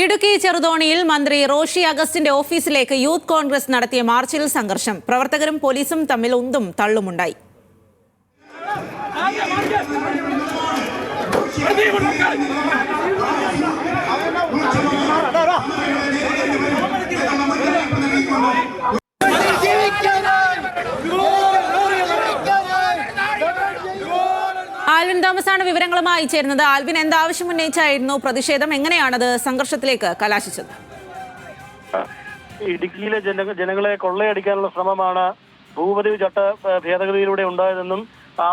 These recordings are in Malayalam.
ഇടുക്കി ചെറുതോണിയിൽ മന്ത്രി റോഷി അഗസ്റ്റിന്റെ ഓഫീസിലേക്ക് യൂത്ത് കോൺഗ്രസ് നടത്തിയ മാർച്ചിൽ സംഘർഷം. പ്രവർത്തകരും പോലീസും തമ്മിൽ ഉന്തും തള്ളുമുണ്ടായി. ആൽവിൻ തോമസാണ് വിവരങ്ങളുമായി ചേരുന്നത്. ആൽവിൻ, എന്താവശ്യം ഉന്നയിച്ചായിരുന്നു പ്രതിഷേധം? എങ്ങനെയാണത് സംഘർഷത്തിലേക്ക് കലാശിച്ചത്? ഇടുക്കിയിലെ ജനങ്ങളെ കൊള്ളയടിക്കാനുള്ള ശ്രമമാണ് ഭൂപതിവ് ചട്ട ഭേദഗതിയിലൂടെ ഉണ്ടായതെന്നും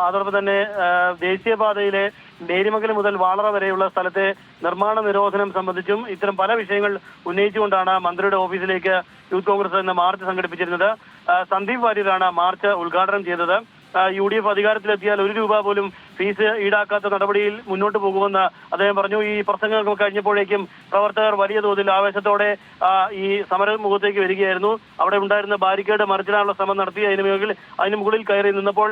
അതോടൊപ്പം തന്നെ ദേശീയപാതയിലെ നേരിമംഗലം മുതൽ വാളറ വരെയുള്ള സ്ഥലത്തെ നിർമ്മാണ നിരോധനം സംബന്ധിച്ചും ഇത്തരം പല വിഷയങ്ങൾ ഉന്നയിച്ചുകൊണ്ടാണ് മന്ത്രിയുടെ ഓഫീസിലേക്ക് യൂത്ത് കോൺഗ്രസ് എന്ന മാർച്ച് സംഘടിപ്പിച്ചിരുന്നത്. സന്ദീപ് വാര്യരാണ് മാർച്ച് ഉദ്ഘാടനം ചെയ്തത്. UDF അധികാരത്തിലെത്തിയാൽ 1 രൂപ പോലും ഫീസ് ഈടാക്കാത്ത നടപടിയിൽ മുന്നോട്ട് പോകുമെന്ന് അദ്ദേഹം പറഞ്ഞു. ഈ പ്രസംഗങ്ങൾ കഴിഞ്ഞപ്പോഴേക്കും പ്രവർത്തകർ വലിയ തോതിൽ ആവേശത്തോടെ ഈ സമരമുഖത്തേക്ക് വരികയായിരുന്നു. അവിടെ ഉണ്ടായിരുന്ന ബാരിക്കേഡ് മറിച്ചിടാനുള്ള ശ്രമം നടത്തി. അതിന് മുകളിൽ കയറി നിന്നപ്പോൾ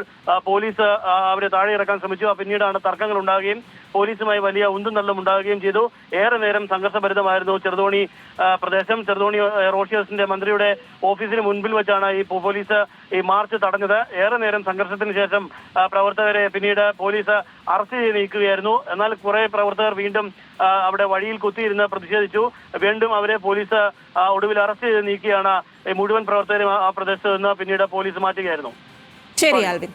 പോലീസ് അവരെ താഴെ ഇറക്കാൻ ശ്രമിച്ചു. പിന്നീടാണ് തർക്കങ്ങൾ ഉണ്ടാകുകയും പോലീസുമായി വലിയ ഉന്തും തള്ളും ഉണ്ടാകുകയും ചെയ്തു. ഏറെ നേരം സംഘർഷഭരിതമായിരുന്നു ചെറുതോണി പ്രദേശം. ചെറുതോണി റോഷിയസിന്റെ മന്ത്രിയുടെ ഓഫീസിന് മുൻപിൽ വെച്ചാണ് ഈ പോലീസ് ഈ മാർച്ച് തടഞ്ഞത്. ഏറെ നേരം സംഘർഷത്തിന് ശേഷം പ്രവർത്തകരെ പിന്നീട് പോലീസ് അറസ്റ്റ് ചെയ്ത് നീക്കുകയായിരുന്നു. എന്നാൽ കുറെ പ്രവർത്തകർ വീണ്ടും അവിടെ വഴിയിൽ കുത്തിയിരുന്ന് പ്രതിഷേധിച്ചു. വീണ്ടും അവരെ പോലീസ് ഒടുവിൽ അറസ്റ്റ് ചെയ്ത് നീക്കിയാണ് മുഴുവൻ പ്രവർത്തകരും ആ പ്രദേശത്ത് നിന്ന് പിന്നീട് പോലീസ് മാറ്റുകയായിരുന്നു. ശരി ആൽവിൻ.